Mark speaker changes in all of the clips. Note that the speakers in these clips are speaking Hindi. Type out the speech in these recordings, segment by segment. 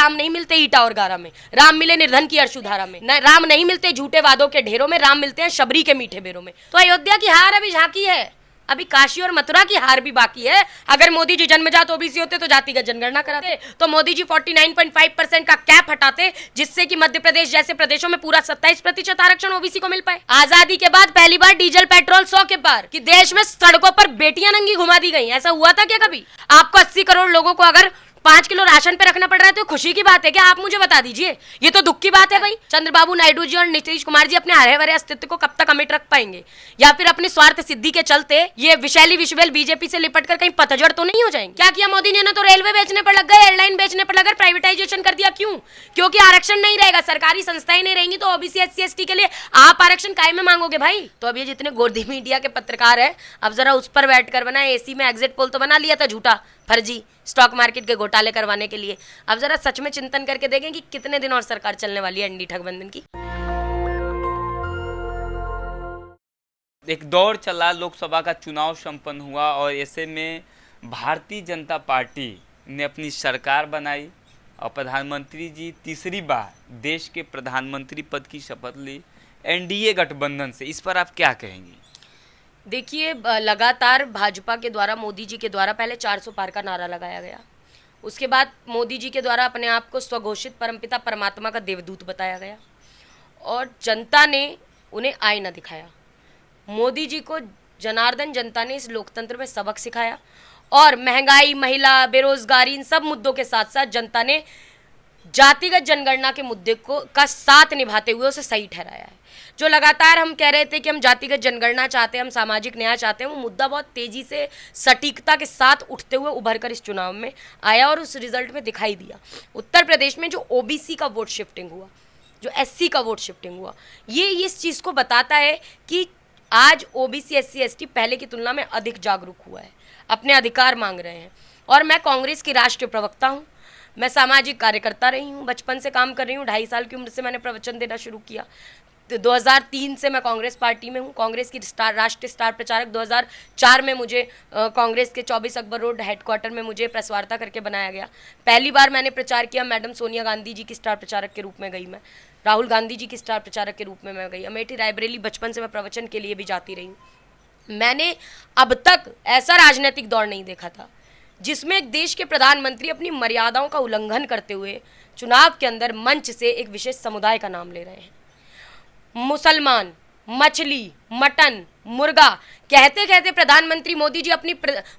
Speaker 1: राम नहीं मिलते ईटा और गारा में, राम मिले निर्धन की अश्रुधारा में, राम नहीं मिलते झूठे वादों के ढेरों में, राम मिलते हैं शबरी के मीठे बेरों में। तो अयोध्या की हार अभी झांकी है, अभी काशी और मथुरा की हार भी बाकी है। अगर मोदी जी जन्मजात ओबीसी होते तो जातिगत जनगणना कराते, तो मोदी जी 49.5% का कैप हटाते, जिससे कि मध्य प्रदेश जैसे प्रदेशों में पूरा 27% आरक्षण ओबीसी को मिल पाए। आजादी के बाद पहली बार डीजल पेट्रोल 100 के पार, कि देश में सड़कों पर बेटियां नंगी घुमा दी गई। ऐसा हुआ था क्या कभी? आपको 80 करोड़ लोगों को अगर 5 किलो राशन पे रखना पड़ रहा है तो खुशी की बात है क्या? आप मुझे बता दीजिए, ये तो दुख की बात है भाई। चंद्रबाबू नायडू जी और नीतीश कुमार जी अपने हरे भरे अस्तित्व को कब तक अमिट रख पाएंगे? या फिर अपनी स्वार्थ सिद्धि के चलते ये विशैली विश्ववेल बीजेपी से लिपट कर कहीं पतझड़ तो नहीं हो जाएंगे? क्या किया मोदी ने? तो रेलवे बेचने पर लग गए, एयरलाइन बेचने पर लग गए, प्राइवेटाइजेशन कर दिया। क्यों? क्योंकि आरक्षण नहीं रहेगा, सरकारी संस्थाएं नहीं रहेंगी, तो ओबीसी SC ST के लिए आप आरक्षण काहे में मांगोगे भाई? तो अब ये जितने गोदी मीडिया के पत्रकार है, अब जरा उस पर बैठ कर बना, एसी में एग्जिट पोल तो बना लिया था झूठा फर्जी स्टॉक मार्केट के घोटाले करवाने के लिए। अब जरा सच में चिंतन करके देखें कि कितने दिन और सरकार चलने वाली है एनडी ठगबंधन की।
Speaker 2: एक दौर चला, लोकसभा का चुनाव संपन्न हुआ और ऐसे में भारतीय जनता पार्टी ने अपनी सरकार बनाई और प्रधानमंत्री जी तीसरी बार देश के प्रधानमंत्री पद की शपथ ली एनडीए गठबंधन से। इस पर आप क्या कहेंगी?
Speaker 1: देखिए, लगातार भाजपा के द्वारा, मोदी जी के द्वारा पहले 400 पार का नारा लगाया गया, उसके बाद मोदी जी के द्वारा अपने आप को स्वघोषित परमपिता परमात्मा का देवदूत बताया गया और जनता ने उन्हें आईना दिखाया। मोदी जी को जनार्दन जनता ने इस लोकतंत्र में सबक सिखाया और महंगाई, महिला, बेरोजगारी, इन सब मुद्दों के साथ साथ जनता ने जातिगत जनगणना के मुद्दे को का साथ निभाते हुए उसे सही ठहराया है। जो लगातार हम कह रहे थे कि हम जातिगत जनगणना चाहते हैं, हम सामाजिक न्याय चाहते हैं, वो मुद्दा बहुत तेजी से सटीकता के साथ उठते हुए उभर कर इस चुनाव में आया और उस रिजल्ट में दिखाई दिया। उत्तर प्रदेश में जो ओबीसी का वोट शिफ्टिंग हुआ, जो एससी का वोट शिफ्टिंग हुआ, ये इस चीज़ को बताता है कि आज ओबीसी SC ST पहले की तुलना में अधिक जागरूक हुआ है, अपने अधिकार मांग रहे हैं। और मैं कांग्रेस की राष्ट्रीय प्रवक्ता हूँ, मैं सामाजिक कार्यकर्ता रही हूँ, बचपन से काम कर रही हूँ, 2.5 साल की उम्र से मैंने प्रवचन देना शुरू किया। 2003 से मैं कांग्रेस पार्टी में हूँ, कांग्रेस की राष्ट्रीय स्टार प्रचारक। 2004 में मुझे कांग्रेस के 24 अकबर रोड हेडक्वार्टर में मुझे प्रेस वार्ता करके बनाया गया। पहली बार मैंने प्रचार किया, मैडम सोनिया गांधी जी की स्टार प्रचारक के रूप में गई मैं, राहुल गांधी जी की स्टार प्रचारक के रूप में मैं गई। अमेठी, रायबरेली बचपन से मैं प्रवचन के लिए भी जाती रही हूँ। मैंने अब तक ऐसा राजनीतिक दौर नहीं देखा था जिसमें एक देश के प्रधानमंत्री अपनी मर्यादाओं का उल्लंघन करते हुए चुनाव के अंदर मंच से एक विशेष समुदाय का नाम ले रहे हैं। मुसलमान, मछली, मटन, मुर्गा कहते कहते प्रधानमंत्री मोदी जी अपनी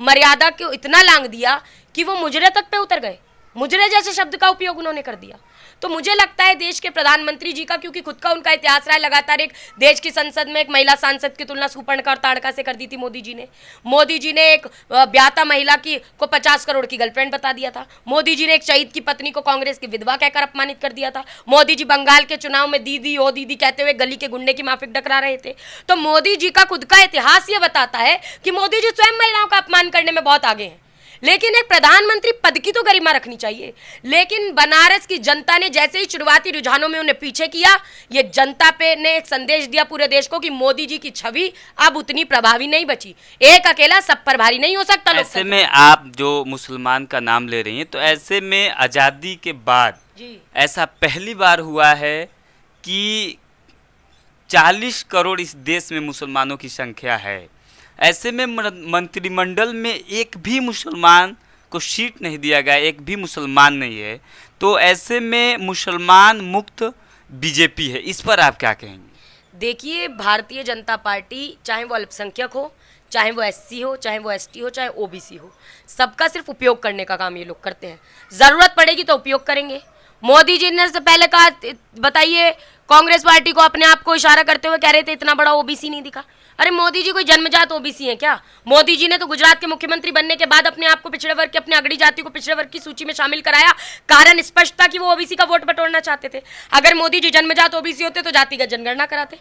Speaker 1: मर्यादा को इतना लांघ दिया कि वो मुजरे तक पे उतर गए। मुजरे जैसे शब्द का उपयोग उन्होंने कर दिया। तो मुझे लगता है देश के प्रधानमंत्री जी का, क्योंकि खुद का उनका इतिहास रहा है, लगातार एक देश की संसद में एक महिला सांसद की तुलना सुपर्णका और ताड़का से कर दी थी मोदी जी ने। मोदी जी ने एक ब्याता महिला की को 50 करोड़ की गर्लफ्रेंड बता दिया था। मोदी जी ने एक शहीद की पत्नी को कांग्रेस की विधवा कहकर अपमानित कर दिया था। मोदी जी बंगाल के चुनाव में दीदी ओ दीदी कहते हुए गली के गुंडे की माफिक डकरा रहे थे। तो मोदी जी का खुद का इतिहास ये बताता है कि मोदी जी स्वयं महिलाओं का अपमान करने में बहुत आगे हैं। लेकिन एक प्रधानमंत्री पद की तो गरिमा रखनी चाहिए। लेकिन बनारस की जनता ने जैसे ही शुरुआती रुझानों में उन्हें पीछे किया, ये जनता पे ने एक संदेश दिया पूरे देश को कि मोदी जी की छवि अब उतनी प्रभावी नहीं बची, एक अकेला सब पर भारी नहीं हो सकता।
Speaker 2: ऐसे में आप जो मुसलमान का नाम ले रही हैं, तो ऐसे में आज़ादी के बाद ऐसा पहली बार हुआ है कि 40 करोड़ इस देश में मुसलमानों की संख्या है। ऐसे में मंत्रिमंडल में एक भी मुसलमान को सीट नहीं दिया गया, एक भी मुसलमान नहीं है। तो ऐसे में मुसलमान मुक्त बीजेपी है, इस पर आप क्या कहेंगे?
Speaker 1: देखिए, भारतीय जनता पार्टी चाहे वो अल्पसंख्यक हो, चाहे वो SC हो, चाहे वो ST हो, चाहे OBC हो, सबका सिर्फ उपयोग करने का काम ये लोग करते हैं। ज़रूरत पड़ेगी तो उपयोग करेंगे। मोदी जी ने से पहले कहा, बताइए, कांग्रेस पार्टी को अपने आप को इशारा करते हुए कह रहे थे इतना बड़ा OBC नहीं दिखा। अरे मोदी जी कोई जन्मजात OBC है क्या? मोदी जी ने तो गुजरात के मुख्यमंत्री बनने के बाद अपने आप को पिछड़े वर्ग के, अपने अगड़ी जाति को पिछड़े वर्ग की सूची में शामिल कराया। कारण स्पष्ट था कि वो OBC का वोट बटोरना चाहते थे। अगर मोदी जी जन्मजात OBC होते तो जातिगत जनगणना कराते,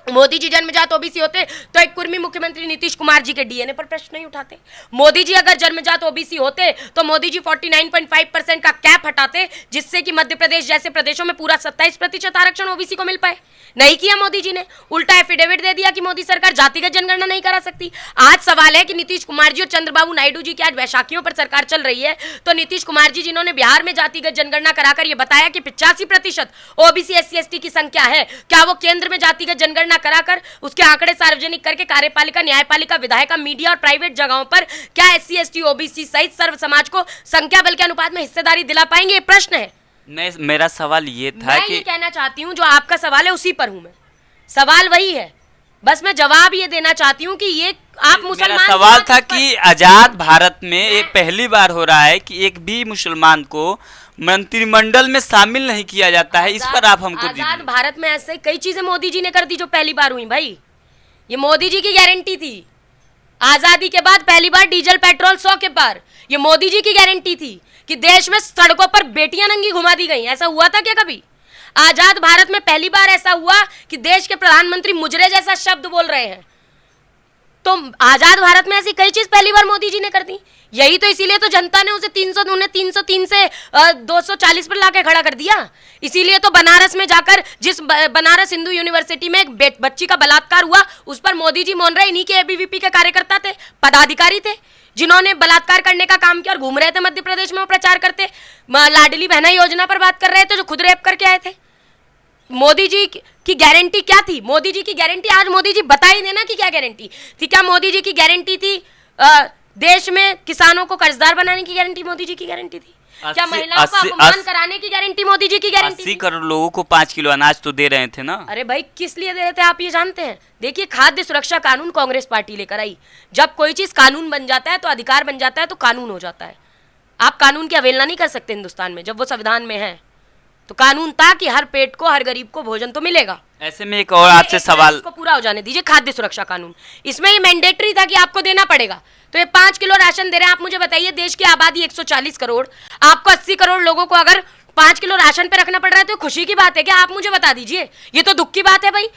Speaker 1: मोदी जी जन्मजात ओबीसी होते तो एक कुर्मी मुख्यमंत्री नीतीश कुमार जी के डीएनए पर प्रश्न नहीं उठाते। मोदी जी अगर जन्मजात ओबीसी होते तो मोदी जी 49.5% का कैप हटाते, जिससे कि मध्य प्रदेश जैसे प्रदेशों में पूरा 27% आरक्षण ओबीसी को मिल पाए। नहीं किया मोदी जी ने, उल्टा एफिडेविट दे दिया कि मोदी सरकार जातिगत जनगणना नहीं करा सकती। आज सवाल है कि नीतीश कुमार जी और चंद्रबाबू नायडू जी की आज वैशाखियों पर सरकार चल रही है, तो नीतीश कुमार जी जिन्होंने बिहार में जातिगत जनगणना कराकर यह बताया कि 85% ओबीसी SC ST की संख्या है, क्या वो केंद्र में जातिगत जनगणना कराकर उसके आंकड़े सार्वजनिक करके कार्यपालिका, न्यायपालिका, विधायिका, मीडिया और प्राइवेट जगहों पर क्या SC ST OBC सहित सर्व समाज को संख्या बल के अनुपात में हिस्सेदारी दिला पाएंगे? ये प्रश्न है।
Speaker 2: नहीं, मेरा सवाल ये था
Speaker 1: मैं
Speaker 2: कि
Speaker 1: ये कहना चाहती हूँ जो आपका सवाल है उसी पर हूं मैं, सवाल वही है, बस मैं जवाब ये देना चाहती हूँ कि ये आप मुसलमान,
Speaker 2: मेरा सवाल था कि आजाद भारत में ये पहली बार हो रहा है कि एक भी मुसलमान को मंत्रिमंडल में शामिल नहीं किया जाता है। इस पर आप हमको
Speaker 1: आजाद भारत में ऐसे कई चीजें मोदी जी ने कर दी जो पहली बार हुई भाई। ये मोदी जी की गारंटी थी। आजादी के बाद पहली बार डीजल पेट्रोल 100 के पार, ये मोदी जी की गारंटी थी कि देश में सड़कों पर बेटियां नंगी घुमा दी गई। ऐसा हुआ था क्या कभी? आजाद भारत में पहली बार ऐसा हुआ कि देश के प्रधानमंत्री मुजरे जैसा शब्द बोल रहे हैं। तो आजाद भारत में ऐसी कई चीज पहली बार मोदी जी ने कर दी। यही तो इसीलिए तो जनता ने उसे 303 से 240 पर लाके खड़ा कर दिया। इसीलिए तो बनारस में जाकर जिस बनारस हिंदू यूनिवर्सिटी में एक बच्ची का बलात्कार हुआ, उस पर मोदी जी मौन रहे। इन्हीं के ABVP के कार्यकर्ता थे, पदाधिकारी थे, जिन्होंने बलात्कार करने का काम किया और घूम रहे थे मध्य प्रदेश में। वो प्रचार करते, लाडली बहना योजना पर बात कर रहे थे, जो खुद रेप करके आए थे। मोदी जी की गारंटी क्या थी? मोदी जी की गारंटी आज मोदी जी बता ही देना कि क्या गारंटी थी। क्या मोदी जी की गारंटी थी देश में किसानों को कर्जदार बनाने की गारंटी मोदी जी की गारंटी थी? क्या महिलाओं को अपमान कराने की गारंटी मोदी जी की गारंटी थी?
Speaker 2: 80 करोड़ लोगों को 5 किलो अनाज तो दे रहे थे ना।
Speaker 1: अरे भाई किस लिए दे रहे थे आप ये जानते हैं? देखिए, खाद्य सुरक्षा कानून कांग्रेस पार्टी लेकर आई। जब कोई चीज कानून बन जाता है तो अधिकार बन जाता है तो कानून हो जाता है। आप कानून की अवहेलना नहीं कर सकते हिंदुस्तान में, जब वो संविधान में है तो कानून था कि हर पेट को, हर गरीब को भोजन तो मिलेगा।
Speaker 2: ऐसे में एक और आपसे सवाल
Speaker 1: को पूरा हो जाने दीजिए। खाद्य सुरक्षा कानून, इसमें ये मैंडेटरी था कि आपको देना पड़ेगा। तो ये 5 किलो राशन दे रहे हैं। आप मुझे बताइए, देश की आबादी 140 करोड़, आपको 80 करोड़ लोगों को अगर 5 किलो राशन पे रखना पड़ रहा है तो खुशी की बात है क्या? आप मुझे बता दीजिए। ये तो दुख की बात है भाई।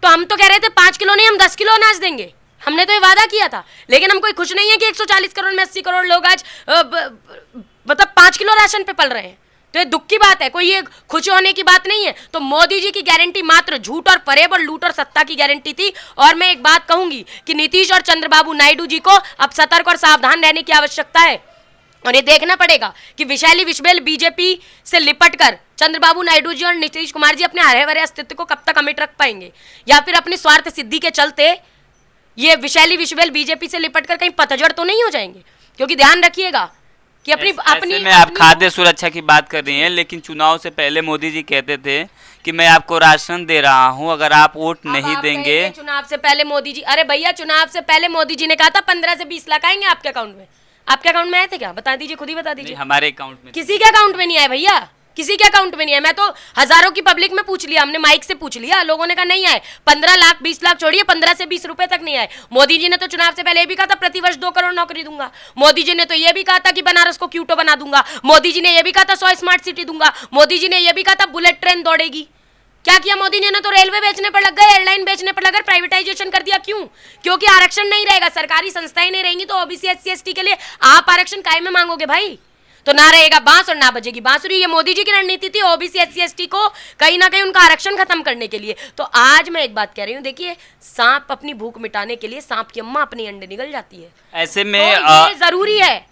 Speaker 1: तो हम तो कह रहे थे 5 किलो नहीं, हम 10 किलो अनाज देंगे। हमने तो ये वादा किया था, लेकिन हम कोई खुश नहीं है कि 140 करोड़ में 80 करोड़ लोग आज मतलब 5 किलो राशन पे पल रहे हैं। तो ये दुख की बात है, कोई ये खुश होने की बात नहीं है। तो मोदी जी की गारंटी मात्र झूठ और फरेब और लूट और सत्ता की गारंटी थी। और मैं एक बात कहूंगी कि नीतीश और चंद्रबाबू नायडू जी को अब सतर्क और सावधान रहने की आवश्यकता है। और ये देखना पड़ेगा कि विशाली विश्वेल बीजेपी से लिपटकर चंद्रबाबू नायडू जी और नीतीश कुमार जी अपने हरे भरे अस्तित्व को कब तक अमिट रख पाएंगे, या फिर अपनी स्वार्थ सिद्धि के चलते ये विशाली विश्वेल बीजेपी से लिपटकर कहीं पतझड़ तो नहीं हो जाएंगे। क्योंकि ध्यान रखिएगा कि अपनी
Speaker 2: में आप खाद्य सुरक्षा की बात कर रही हैं, लेकिन चुनाव से पहले मोदी जी कहते थे कि मैं आपको राशन दे रहा हूं, अगर आप वोट नहीं देंगे।
Speaker 1: चुनाव से पहले मोदी जी, अरे भैया चुनाव से पहले मोदी जी ने कहा था 15 से 20 लाख आएंगे आपके अकाउंट में। आपके अकाउंट में आए थे क्या? बता दीजिए, खुद ही बता दीजिए।
Speaker 2: हमारे अकाउंट में
Speaker 1: किसी के अकाउंट में नहीं आए भैया, किसी के अकाउंट में नहीं आए। मैं तो हजारों की पब्लिक में पूछ लिया, हमने माइक से पूछ लिया, लोगों ने कहा नहीं आए। 15 लाख 20 लाख छोड़िए, 15 से 20 रुपए तक नहीं आए। मोदी जी ने तो चुनाव से पहले ये भी कहा था प्रतिवर्ष 2 करोड़ नौकरी दूंगा। मोदी जी ने तो ये भी कहा था कि बनारस को क्यूटो बना दूंगा। मोदी जी ने ये भी कहा था 100 स्मार्ट सिटी दूंगा। मोदी जी ने ये भी कहा था बुलेट ट्रेन दौड़ेगी। क्या किया मोदी जी ने? तो रेलवे बेचने पर लग गए, एयरलाइन बेचने पर लग, प्राइवेटाइजेशन कर दिया। क्यों? क्योंकि आरक्षण नहीं रहेगा, सरकारी संस्थाएं नहीं रहेंगी, तो ओबीसी SC ST के लिए आप आरक्षण काहे में मांगोगे भाई? तो ना रहेगा बांस और ना बजेगी बांसुरी। ये मोदी जी की रणनीति थी ओबीसी SC ST को कहीं ना कहीं उनका आरक्षण खत्म करने के लिए। तो आज मैं एक बात कह रही हूँ, देखिए सांप अपनी भूख मिटाने के लिए सांप की अम्मा अपनी अंडे निगल जाती है।
Speaker 2: ऐसे में
Speaker 1: तो ये जरूरी है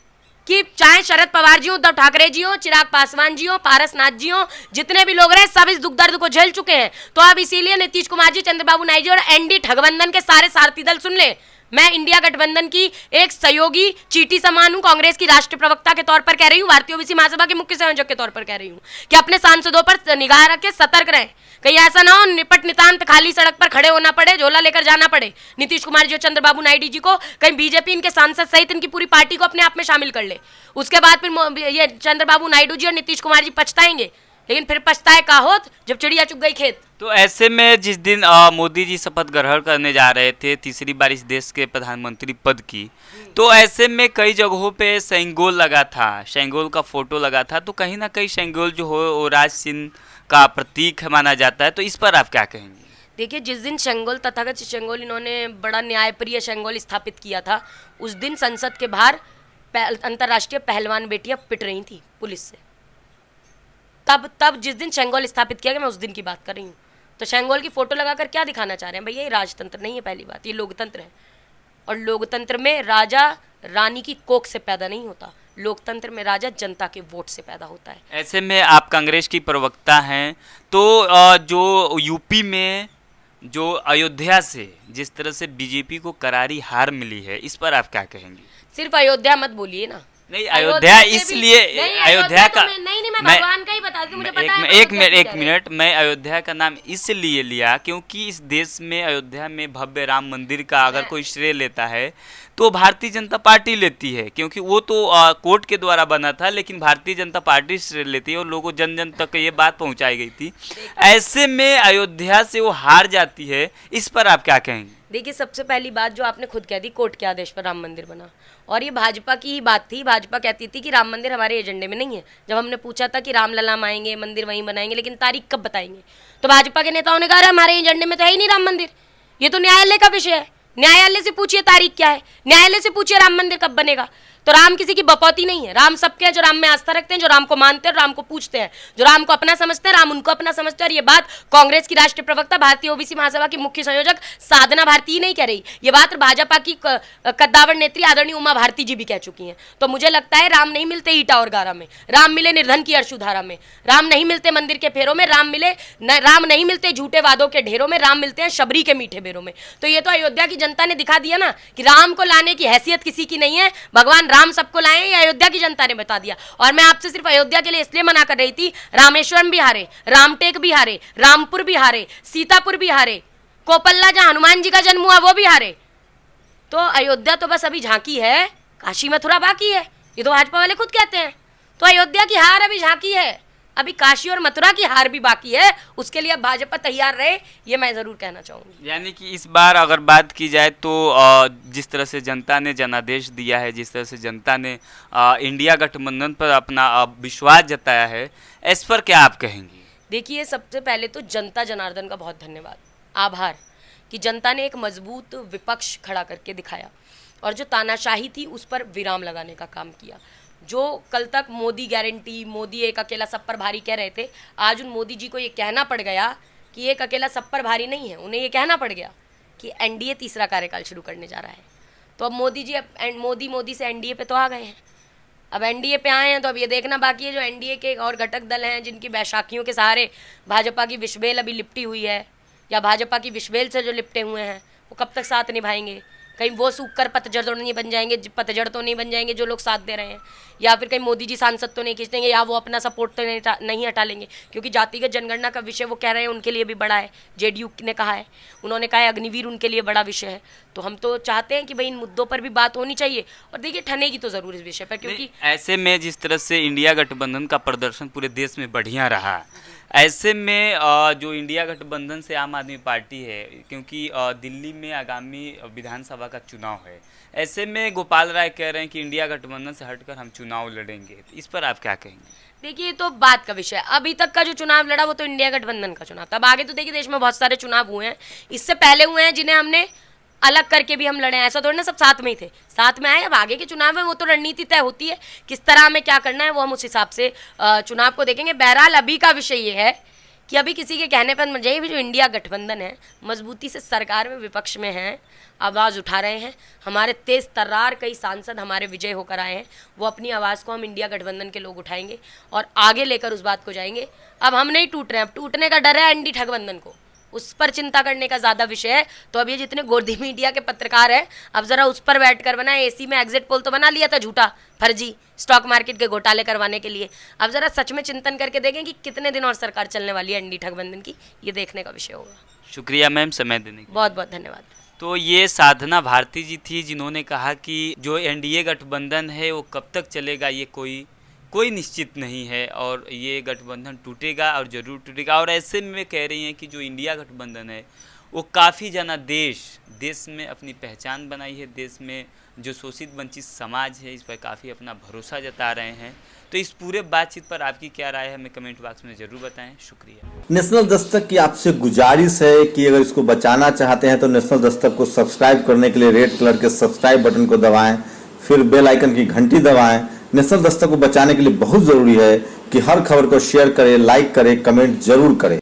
Speaker 1: कि चाहे शरद पवार जी हो, उद्धव ठाकरे जी हो, चिराग पासवान जी हो, पारसनाथ जी हो, जितने भी लोग रहे सब इस दुख दर्द को झेल चुके हैं। तो अब इसीलिए नीतीश कुमार जी, चंद्रबाबू नायडू जी और एनडी ठगबंधन के सारे सारथी दल सुन ले। मैं इंडिया गठबंधन की एक सहयोगी चीटी समान हूं, कांग्रेस की राष्ट्रीय प्रवक्ता के तौर पर कह रही हूं, भारतीय ओबीसी महासभा के मुख्य संयोजक के तौर पर कह रही हूं कि अपने सांसदों पर निगाह रखें, सतर्क रहें। कहीं ऐसा ना हो निपट नितांत खाली सड़क पर खड़े होना पड़े, झोला लेकर जाना पड़े नीतीश कुमार जी और चंद्रबाबू नायडू जी को। कहीं बीजेपी इनके सांसद सहित इनकी पूरी पार्टी को अपने आप में शामिल कर ले। उसके बाद फिर ये चंद्रबाबू नायडू जी और नीतीश कुमार जी पछताएंगे, लेकिन फिर पछताए का होत जब चिड़िया चुग गई खेत।
Speaker 2: तो ऐसे में जिस दिन मोदी जी शपथ ग्रहण करने जा रहे थे तीसरी बार इस देश के प्रधानमंत्री पद की, तो ऐसे में कई जगहों पे सेंगोल लगा था, सेंगोल का फोटो लगा था। तो कहीं ना कहीं सेंगोल जो हो वो राज सिंह का प्रतीक माना जाता है। तो इस पर आप क्या कहेंगे?
Speaker 1: देखिए, जिस दिन शेंगोल तथागत शेंगोल इन्होंने बड़ा न्यायप्रिय शेंगोल स्थापित किया था, उस दिन संसद के बाहर अंतर्राष्ट्रीय पहलवान बेटियां पिट रही थी पुलिस से। तब जिस दिन शेंगोल स्थापित किया गया, मैं उस दिन की बात कर रही हूँ। तो शेंगोल की फोटो लगाकर क्या दिखाना चाह रहे हैं भैया? ये राजतंत्र नहीं है, पहली बात, ये लोकतंत्र है। और लोकतंत्र में राजा रानी की कोख से पैदा नहीं होता, लोकतंत्र में राजा जनता के वोट से पैदा होता है।
Speaker 2: ऐसे में आप कांग्रेस की प्रवक्ता हैं, तो जो यूपी में जो अयोध्या से जिस तरह से बीजेपी को करारी हार मिली है, इस पर आप क्या कहेंगी?
Speaker 1: सिर्फ अयोध्या मत बोलिए ना।
Speaker 2: नहीं, अयोध्या इसलिए, अयोध्या का
Speaker 1: नहीं, मैं भगवान का ही बता दूं, मुझे पता है।
Speaker 2: एक मिनट, मैं अयोध्या का नाम इसलिए लिया क्योंकि इस देश में अयोध्या में भव्य राम मंदिर का अगर कोई श्रेय लेता है तो भारतीय जनता पार्टी लेती है, क्योंकि वो तो कोर्ट के द्वारा बना था, लेकिन भारतीय जनता पार्टी श्रेय लेती है और लोगों जन जन तक ये बात पहुंचाई गई थी। ऐसे में अयोध्या से वो हार जाती है, इस पर आप क्या कहेंगे?
Speaker 1: देखिए, सबसे पहली बात जो आपने खुद कह दी, कोर्ट के आदेश पर राम मंदिर बना, और ये भाजपा की ही बात थी। भाजपा कहती थी कि राम मंदिर हमारे एजेंडे में नहीं है। जब हमने पूछा था कि राम ललाम आएंगे, मंदिर वहीं बनाएंगे, लेकिन तारीख कब बताएंगे, तो भाजपा के नेताओं ने कहा हमारे एजेंडे में तो है ही नहीं राम मंदिर, ये तो न्यायालय का विषय है, न्यायालय से पूछिए तारीख क्या है, न्यायालय से पूछिए राम मंदिर कब बनेगा। तो राम किसी की बपौती नहीं है, राम सबके हैं जो राम में आस्था रखते हैं, जो राम को मानते हैं, राम को पूछते हैं, जो राम को अपना समझते हैं, राम उनको अपना समझते हैं। और ये बात कांग्रेस की राष्ट्रीय प्रवक्ता, भारतीय ओबीसी महासभा की मुख्य संयोजक साधना भारती ही नहीं कह रही, ये बात भाजपा की कद्दावर नेत्री आदरणीय उमा भारती जी भी कह चुकी हैं। तो मुझे लगता है राम नहीं मिलते ईटा और गारा में, राम मिले निर्धन की अरशुधारा में, राम नहीं मिलते मंदिर के फेरों में, राम नहीं मिलते झूठे वादों के ढेरों में, राम मिलते हैं शबरी के मीठे बेरों में। तो ये तो अयोध्या की जनता ने दिखा दिया ना कि राम को लाने की हैसियत किसी की नहीं है, भगवान राम सबको लाए, अयोध्या की जनता ने बता दिया। और मैं आपसे सिर्फ अयोध्या के लिए इसलिए मना कर रही थी, रामेश्वरम भी हारे, रामटेक भी हारे, रामपुर भी हारे, सीतापुर भी हारे, कोपल्ला जहां हनुमान जी का जन्म हुआ वो भी हारे। तो अयोध्या तो बस अभी झांकी है, काशी मथुरा बाकी है, ये तो भाजपा वाले खुद कहते हैं। तो अयोध्या की हार अभी झांकी है, अभी काशी और मथुरा की हार भी बाकी है, उसके लिए अब भाजपा तैयार रहे, ये मैं जरूर कहना चाहूंगी।
Speaker 2: यानी कि इस बार अगर बात की जाए तो जिस तरह से जनता ने जनादेश दिया है, जिस तरह से जनता ने इंडिया गठबंधन पर अपना विश्वास जताया है, इस पर क्या आप कहेंगी?
Speaker 1: देखिए, सबसे पहले तो जनता जनार्दन का बहुत धन्यवाद, आभार कि जनता ने एक मजबूत विपक्ष खड़ा करके दिखाया और जो तानाशाही थी उस पर विराम लगाने का काम किया। जो कल तक मोदी गारंटी, मोदी एक अकेला सब पर भारी कह रहे थे, आज उन मोदी जी को ये कहना पड़ गया कि एक अकेला सब पर भारी नहीं है, उन्हें ये कहना पड़ गया कि एनडीए तीसरा कार्यकाल शुरू करने जा रहा है। तो अब मोदी जी मोदी से एनडीए पे तो आ गए हैं, अब एनडीए पे आए हैं, तो अब ये देखना बाकी है जो एनडीए के और घटक दल हैं जिनकी बैसाखियों के सहारे भाजपा की विषबेल अभी लिपटी हुई है, या भाजपा की विषबेल से जो लिपटे हुए हैं वो कब तक साथ निभाएंगे। कहीं वो सूख कर पतझड़ तो नहीं बन जाएंगे जो लोग साथ दे रहे हैं, या फिर कहीं मोदी जी सांसद तो नहीं खींच देंगे, या वो अपना सपोर्ट तो नहीं हटा लेंगे, क्योंकि जातिगत जनगणना का विषय वो कह रहे हैं उनके लिए भी बड़ा है। जेडीयू ने कहा है, उन्होंने कहा है अग्निवीर उनके लिए बड़ा विषय है। तो हम तो चाहते हैं कि भाई इन मुद्दों पर भी बात होनी चाहिए, और देखिए ठनेगी तो जरूर इस विषय पर, क्योंकि
Speaker 2: ऐसे में जिस तरह से इंडिया गठबंधन का प्रदर्शन पूरे देश में बढ़िया रहा, ऐसे में जो इंडिया गठबंधन से आम आदमी पार्टी है, क्योंकि दिल्ली में आगामी विधानसभा का चुनाव है, ऐसे में गोपाल राय कह रहे हैं कि इंडिया गठबंधन से हटकर हम चुनाव लड़ेंगे, तो इस पर आप क्या कहेंगे?
Speaker 1: देखिए, ये तो बात का विषय है। अभी तक का जो चुनाव लड़ा वो तो इंडिया गठबंधन का चुनाव था। अब आगे तो देखिए देश में बहुत सारे चुनाव हुए हैं, इससे पहले हुए हैं जिन्हें हमने अलग करके भी हम लड़े, ऐसा थोड़ी ना सब साथ में ही थे, साथ में आए। अब आगे के चुनाव में वो तो रणनीति तय होती है, किस तरह हमें क्या करना है वो हम उस हिसाब से चुनाव को देखेंगे। बहरहाल अभी का विषय ये है कि अभी किसी के कहने पर मुझे भी जो इंडिया गठबंधन है मजबूती से सरकार में विपक्ष में हैं, आवाज़ उठा रहे हैं। हमारे तेज तर्रार कई सांसद हमारे विजय होकर आए हैं, वो अपनी आवाज़ को हम इंडिया गठबंधन के लोग उठाएंगे और आगे लेकर उस बात को जाएंगे। अब हम नहीं टूट रहे हैं, अब टूटने का डर है एनडी ठगबंधन को, उस पर चिंता करने का ज़्यादा विषय है। तो अब ये जितने गोदी मीडिया के पत्रकार हैं, अब ज़रा उस पर बैठ कर बनाए। एसी में एग्जिट पोल तो बना लिया था झूठा, फर्जी, स्टॉक मार्केट के घोटाले करवाने के लिए। अब ज़रा सच में चिंतन करके देखें कि कितने दिन और सरकार चलने वाली है एनडी ठगबंधन की, ये देखने का विषय होगा।
Speaker 2: शुक्रिया मैम, समय देने के लिए।
Speaker 1: बहुत बहुत धन्यवाद।
Speaker 2: तो ये साधना भारती जी थी जिन्होंने कहा कि जो एनडीए गठबंधन है वो कब तक चलेगा ये कोई निश्चित नहीं है, और ये गठबंधन टूटेगा और ज़रूर टूटेगा। और ऐसे में कह रही हैं कि जो इंडिया गठबंधन है वो काफ़ी जना देश में अपनी पहचान बनाई है, देश में जो शोषित वंचित समाज है इस पर काफ़ी अपना भरोसा जता रहे हैं। तो इस पूरे बातचीत पर आपकी क्या राय है, हमें कमेंट बॉक्स में ज़रूर बताएं। शुक्रिया।
Speaker 3: नेशनल दस्तक की आपसे गुजारिश है कि अगर इसको बचाना चाहते हैं तो नेशनल दस्तक को सब्सक्राइब करने के लिए रेड कलर के सब्सक्राइब बटन को दबाएं, फिर बेल आइकन की घंटी दबाएं। नेशनल दस्तक को बचाने के लिए बहुत ज़रूरी है कि हर खबर को शेयर करें, लाइक करें, कमेंट जरूर करें।